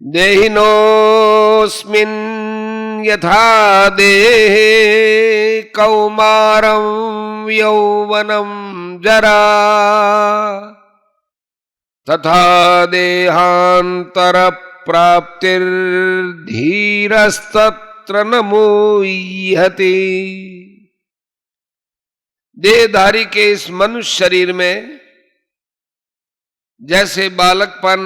देहिनोऽस्मिन् यथा देहे कौमारं यौवनं जरा तथा देहांतर प्राप्तिर्धीरस्तत्र न मुह्यति। देहधारी के इस मनुष्य शरीर में जैसे बालकपन,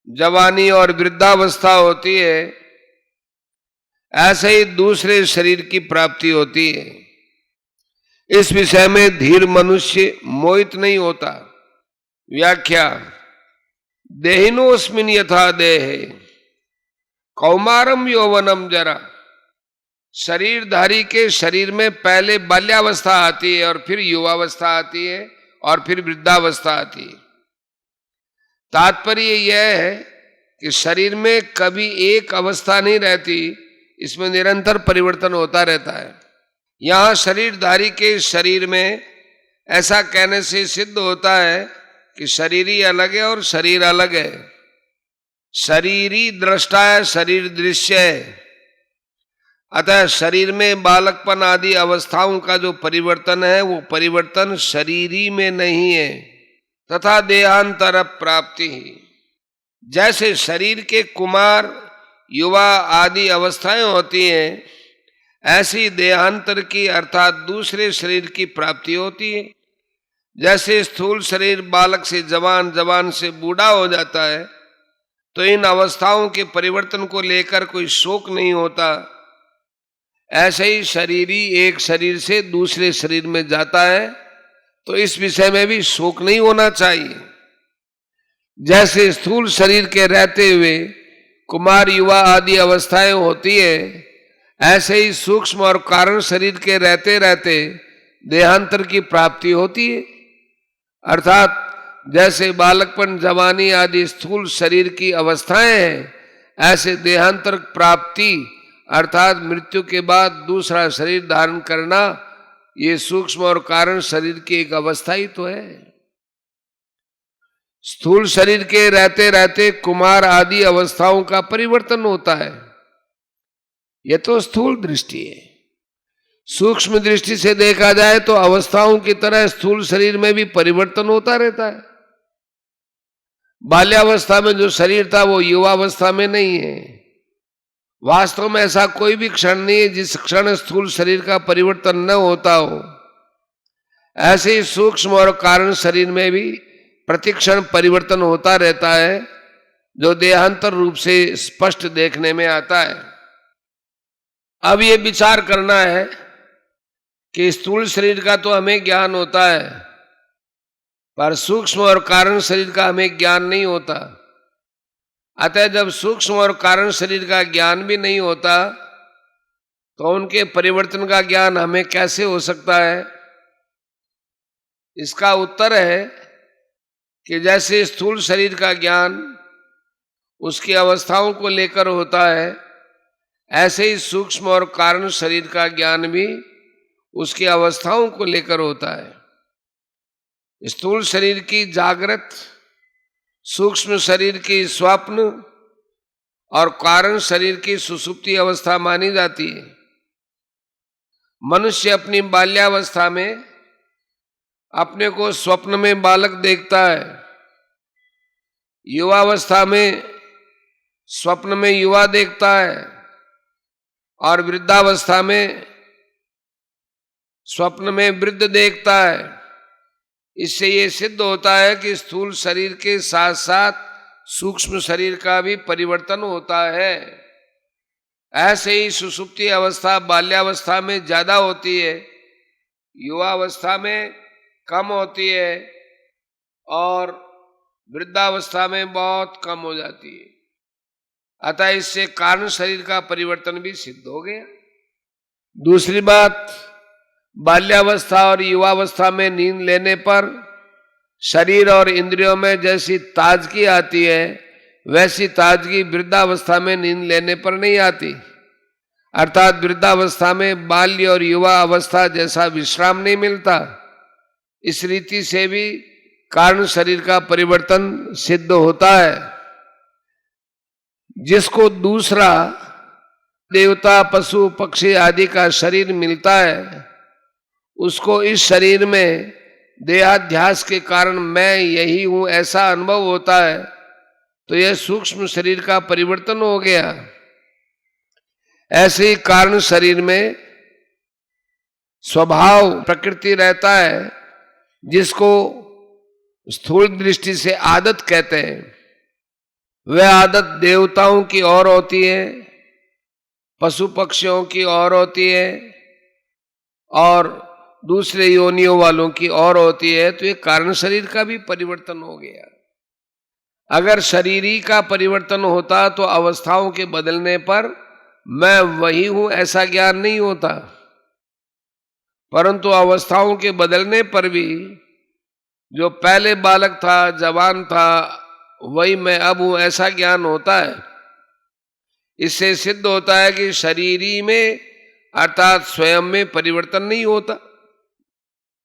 जवानी और वृद्धावस्था होती है, ऐसे ही दूसरे शरीर की प्राप्ति होती है। इस विषय में धीर मनुष्य मोहित नहीं होता। व्याख्या: देहिनोऽस्मिन् यथा देहे कौमारम यौवनम जरा। शरीरधारी के शरीर में पहले बाल्यावस्था आती है और फिर युवावस्था आती है और फिर वृद्धावस्था आती है। तात्पर्य यह है कि शरीर में कभी एक अवस्था नहीं रहती, इसमें निरंतर परिवर्तन होता रहता है। यहां शरीरधारी के शरीर में ऐसा कहने से सिद्ध होता है कि शरीर ही अलग है और शरीर अलग है। शरीरी दृष्टा है, शरीर दृश्य है। अतः शरीर में बालकपन आदि अवस्थाओं का जो परिवर्तन है वो परिवर्तन शरीरी में नहीं है। तथा देहांतर प्राप्ति ही, जैसे शरीर के कुमार, युवा आदि अवस्थाएं होती हैं, ऐसी देहांतर की अर्थात दूसरे शरीर की प्राप्ति होती है। जैसे स्थूल शरीर बालक से जवान, जवान से बूढ़ा हो जाता है, तो इन अवस्थाओं के परिवर्तन को लेकर कोई शोक नहीं होता। ऐसे ही शरीरी एक शरीर से दूसरे शरीर में जाता है, तो इस विषय में भी शोक नहीं होना चाहिए। जैसे स्थूल शरीर के रहते हुए कुमार, युवा आदि अवस्थाएं होती है, ऐसे ही सूक्ष्म और कारण शरीर के रहते रहते देहांतर की प्राप्ति होती है। अर्थात जैसे बालकपन, जवानी आदि स्थूल शरीर की अवस्थाएं हैं, ऐसे देहांतर प्राप्ति अर्थात मृत्यु के बाद दूसरा शरीर धारण करना, ये सूक्ष्म और कारण शरीर की एक अवस्था ही तो है। स्थूल शरीर के रहते रहते कुमार आदि अवस्थाओं का परिवर्तन होता है। यह तो स्थूल दृष्टि है। सूक्ष्म दृष्टि से देखा जाए तो अवस्थाओं की तरह स्थूल शरीर में भी परिवर्तन होता रहता है। बाल्यावस्था में जो शरीर था वो युवावस्था में नहीं है। वास्तव में ऐसा कोई भी क्षण नहीं है जिस क्षण स्थूल शरीर का परिवर्तन न होता हो। ऐसे ही सूक्ष्म और कारण शरीर में भी प्रतिक्षण परिवर्तन होता रहता है, जो देहांतर रूप से स्पष्ट देखने में आता है। अब ये विचार करना है कि स्थूल शरीर का तो हमें ज्ञान होता है, पर सूक्ष्म और कारण शरीर का हमें ज्ञान नहीं होता। अतः जब सूक्ष्म और कारण शरीर का ज्ञान भी नहीं होता, तो उनके परिवर्तन का ज्ञान हमें कैसे हो सकता है? इसका उत्तर है कि जैसे स्थूल शरीर का ज्ञान उसकी अवस्थाओं को लेकर होता है, ऐसे ही सूक्ष्म और कारण शरीर का ज्ञान भी उसकी अवस्थाओं को लेकर होता है। स्थूल शरीर की जागृत, सूक्ष्म शरीर की स्वप्न और कारण शरीर की सुषुप्ति अवस्था मानी जाती है। मनुष्य अपनी बाल्यावस्था में अपने को स्वप्न में बालक देखता है, युवावस्था में स्वप्न में युवा देखता है और वृद्धावस्था में स्वप्न में वृद्ध देखता है। इससे ये सिद्ध होता है कि स्थूल शरीर के साथ साथ सूक्ष्म शरीर का भी परिवर्तन होता है। ऐसे ही सुषुप्ति अवस्था बाल्यावस्था में ज्यादा होती है, युवावस्था में कम होती है और वृद्धावस्था में बहुत कम हो जाती है। अतः इससे कारण शरीर का परिवर्तन भी सिद्ध हो गया। दूसरी बात, बाल्यावस्था और युवावस्था में नींद लेने पर शरीर और इंद्रियों में जैसी ताजगी आती है, वैसी ताजगी वृद्धावस्था में नींद लेने पर नहीं आती। अर्थात वृद्धावस्था में बाल्य और युवा अवस्था जैसा विश्राम नहीं मिलता। इस रीति से भी कारण शरीर का परिवर्तन सिद्ध होता है। जिसको दूसरा देवता, पशु, पक्षी आदि का शरीर मिलता है, उसको इस शरीर में देहाध्यास के कारण मैं यही हूं ऐसा अनुभव होता है, तो यह सूक्ष्म शरीर का परिवर्तन हो गया। ऐसे ही कारण शरीर में स्वभाव प्रकृति रहता है, जिसको स्थूल दृष्टि से आदत कहते हैं। वह आदत देवताओं की ओर होती है, पशु पक्षियों की ओर होती है और दूसरे योनियों वालों की ओर होती है। तो ये कारण शरीर का भी परिवर्तन हो गया। अगर शरीरी का परिवर्तन होता तो अवस्थाओं के बदलने पर मैं वही हूं ऐसा ज्ञान नहीं होता, परंतु अवस्थाओं के बदलने पर भी जो पहले बालक था, जवान था, वही मैं अब हूं ऐसा ज्ञान होता है। इससे सिद्ध होता है कि शरीरी में अर्थात स्वयं में परिवर्तन नहीं होता।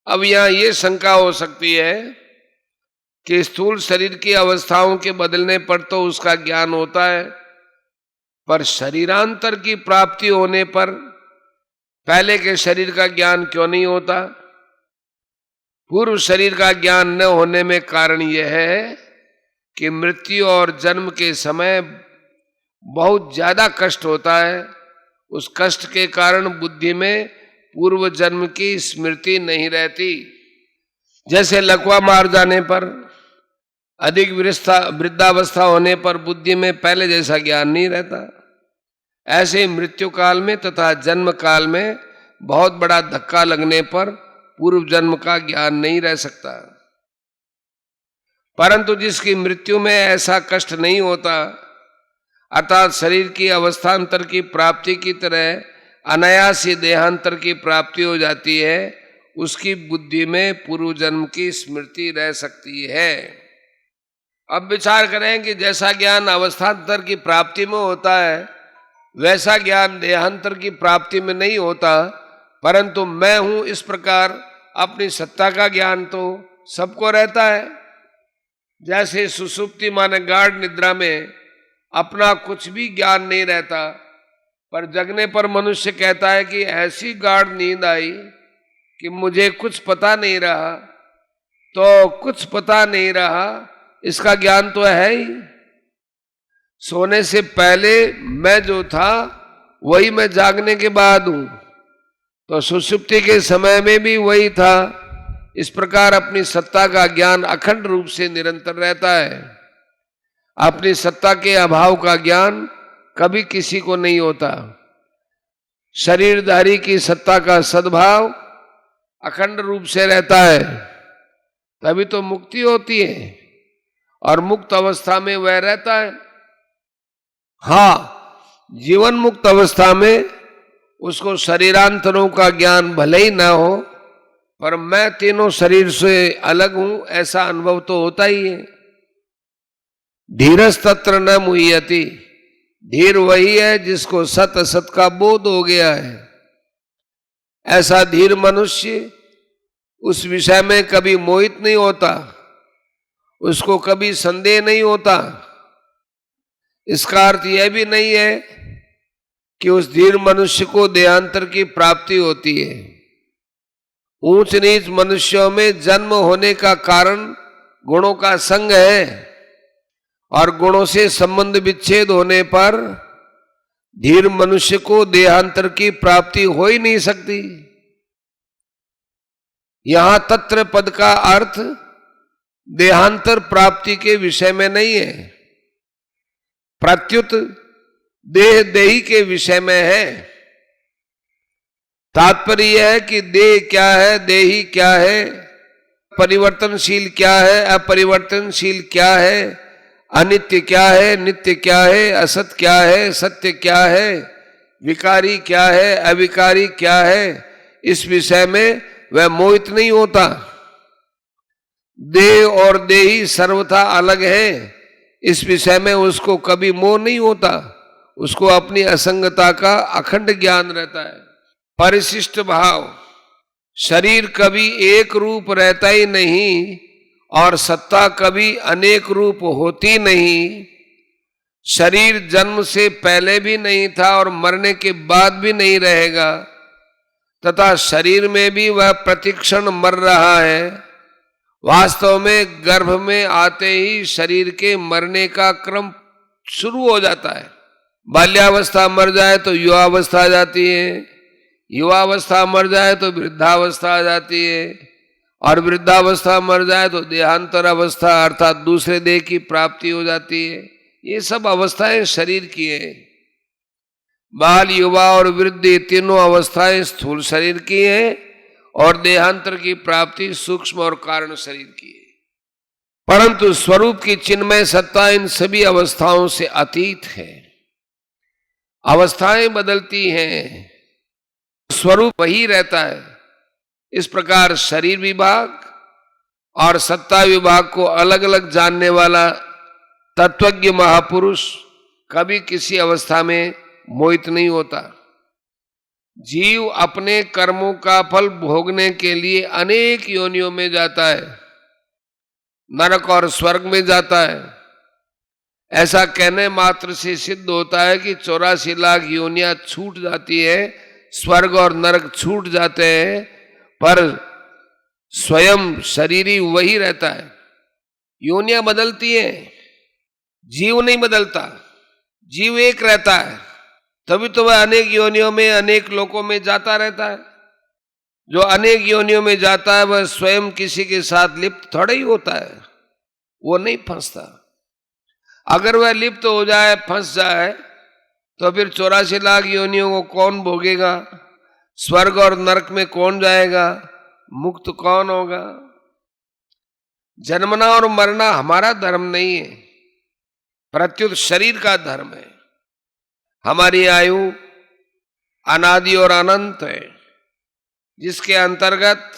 अब यहां ये शंका हो सकती है कि स्थूल शरीर की अवस्थाओं के बदलने पर तो उसका ज्ञान होता है, पर शरीरांतर की प्राप्ति होने पर पहले के शरीर का ज्ञान क्यों नहीं होता? पूर्व शरीर का ज्ञान न होने में कारण यह है कि मृत्यु और जन्म के समय बहुत ज्यादा कष्ट होता है। उस कष्ट के कारण बुद्धि में पूर्व जन्म की स्मृति नहीं रहती। जैसे लकवा मार जाने पर, अधिक वृद्धावस्था होने पर बुद्धि में पहले जैसा ज्ञान नहीं रहता, ऐसे ही मृत्यु काल में तथा जन्म काल में बहुत बड़ा धक्का लगने पर पूर्व जन्म का ज्ञान नहीं रह सकता। परंतु जिसकी मृत्यु में ऐसा कष्ट नहीं होता, अर्थात शरीर की अवस्थांतर की प्राप्ति की तरह अनायास ही देहांतर की प्राप्ति हो जाती है, उसकी बुद्धि में पूर्व जन्म की स्मृति रह सकती है। अब विचार करें कि जैसा ज्ञान अवस्थांतर की प्राप्ति में होता है, वैसा ज्ञान देहांतर की प्राप्ति में नहीं होता, परंतु मैं हूं इस प्रकार अपनी सत्ता का ज्ञान तो सबको रहता है। जैसे सुषुप्ति माने गाढ़ निद्रा में अपना कुछ भी ज्ञान नहीं रहता, पर जगने पर मनुष्य कहता है कि ऐसी गाढ़ नींद आई कि मुझे कुछ पता नहीं रहा। तो कुछ पता नहीं रहा इसका ज्ञान तो है ही। सोने से पहले मैं जो था वही मैं जागने के बाद हूं, तो सुषुप्ति के समय में भी वही था। इस प्रकार अपनी सत्ता का ज्ञान अखंड रूप से निरंतर रहता है। अपनी सत्ता के अभाव का ज्ञान कभी किसी को नहीं होता। शरीरधारी की सत्ता का सद्भाव अखंड रूप से रहता है, तभी तो मुक्ति होती है और मुक्त अवस्था में वह रहता है। हाँ, जीवन मुक्त अवस्था में उसको शरीरांतरों का ज्ञान भले ही ना हो, पर मैं तीनों शरीर से अलग हूं ऐसा अनुभव तो होता ही है। धीरज तत्र न मुह्यति, धीर वही है जिसको सत असत का बोध हो गया है। ऐसा धीर मनुष्य उस विषय में कभी मोहित नहीं होता, उसको कभी संदेह नहीं होता। इसका अर्थ यह भी नहीं है कि उस धीर मनुष्य को देहांतर की प्राप्ति होती है। ऊंच नीच मनुष्यों में जन्म होने का कारण गुणों का संग है, और गुणों से संबंध विच्छेद होने पर धीर मनुष्य को देहांतर की प्राप्ति हो ही नहीं सकती। यहां तत्र पद का अर्थ देहांतर प्राप्ति के विषय में नहीं है, प्रत्युत देह देही के विषय में है। तात्पर्य यह है कि देह क्या है, देही क्या है, परिवर्तनशील क्या है, अपरिवर्तनशील क्या है, अनित्य क्या है, नित्य क्या है, असत क्या है, सत्य क्या है, विकारी क्या है, अविकारी क्या है, इस विषय में वह मोहित नहीं होता। देह और देही सर्वथा अलग है, इस विषय में उसको कभी मोह नहीं होता। उसको अपनी असंगता का अखंड ज्ञान रहता है। परिशिष्ट भाव, शरीर कभी एक रूप रहता ही नहीं और सत्ता कभी अनेक रूप होती नहीं। शरीर जन्म से पहले भी नहीं था और मरने के बाद भी नहीं रहेगा, तथा शरीर में भी वह प्रतिक्षण मर रहा है। वास्तव में गर्भ में आते ही शरीर के मरने का क्रम शुरू हो जाता है। बाल्यावस्था मर जाए तो युवावस्था आ जाती है, युवावस्था मर जाए तो वृद्धावस्था आ जाती है, और वृद्धावस्था मर जाए तो देहांतर अवस्था अर्थात दूसरे देह की प्राप्ति हो जाती है। ये सब अवस्थाएं शरीर की है। बाल, युवा और वृद्ध ये तीनों अवस्थाएं स्थूल शरीर की है, और देहांतर की प्राप्ति सूक्ष्म और कारण शरीर की है। परंतु स्वरूप की चिन्मय सत्ता इन सभी अवस्थाओं से अतीत है। अवस्थाएं बदलती हैं, स्वरूप वही रहता है। इस प्रकार शरीर विभाग और सत्ता विभाग को अलग अलग जानने वाला तत्वज्ञ महापुरुष कभी किसी अवस्था में मोहित नहीं होता। जीव अपने कर्मों का फल भोगने के लिए अनेक योनियों में जाता है, नरक और स्वर्ग में जाता है। ऐसा कहने मात्र से सिद्ध होता है कि 84 लाख योनियां छूट जाती है, स्वर्ग और नरक छूट जाते हैं, पर स्वयं शरीर ही वही रहता है। योनियां बदलती हैं, जीव नहीं बदलता, जीव एक रहता है। तभी तो वह अनेक योनियों में अनेक लोकों में जाता रहता है। जो अनेक योनियों में जाता है वह स्वयं किसी के साथ लिप्त थोड़ा ही होता है, वो नहीं फंसता। अगर वह लिप्त हो जाए, फंस जाए, तो फिर 84 लाख योनियों को कौन भोगेगा? स्वर्ग और नरक में कौन जाएगा? मुक्त कौन होगा? जन्मना और मरना हमारा धर्म नहीं है, प्रत्युत शरीर का धर्म है। हमारी आयु अनादि और अनंत है, जिसके अंतर्गत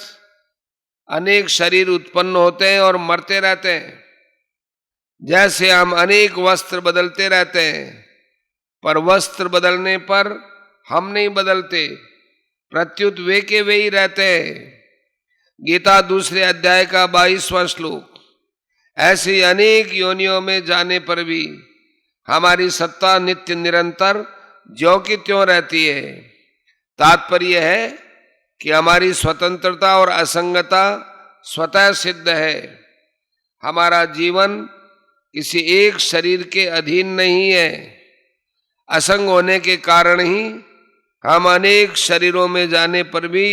अनेक शरीर उत्पन्न होते हैं और मरते रहते हैं। जैसे हम अनेक वस्त्र बदलते रहते हैं, पर वस्त्र बदलने पर हम नहीं बदलते, प्रत्युत वे के वे ही रहते हैं। गीता दूसरे अध्याय का 22वां श्लोक। ऐसी अनेक योनियों में जाने पर भी हमारी सत्ता नित्य निरंतर ज्यों की त्यों रहती है। तात्पर्य है कि हमारी स्वतंत्रता और असंगता स्वतः सिद्ध है। हमारा जीवन किसी एक शरीर के अधीन नहीं है। असंग होने के कारण ही हम अनेक शरीरों में जाने पर भी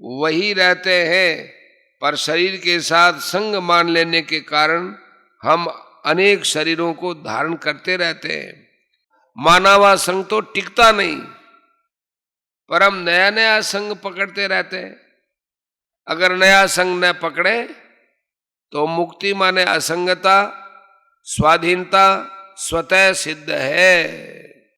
वही रहते हैं, पर शरीर के साथ संग मान लेने के कारण हम अनेक शरीरों को धारण करते रहते हैं। माना हुआ संग तो टिकता नहीं, पर हम नया नया संग पकड़ते रहते हैं। अगर नया संग न पकड़े तो मुक्ति माने असंगता, स्वाधीनता स्वतः सिद्ध है।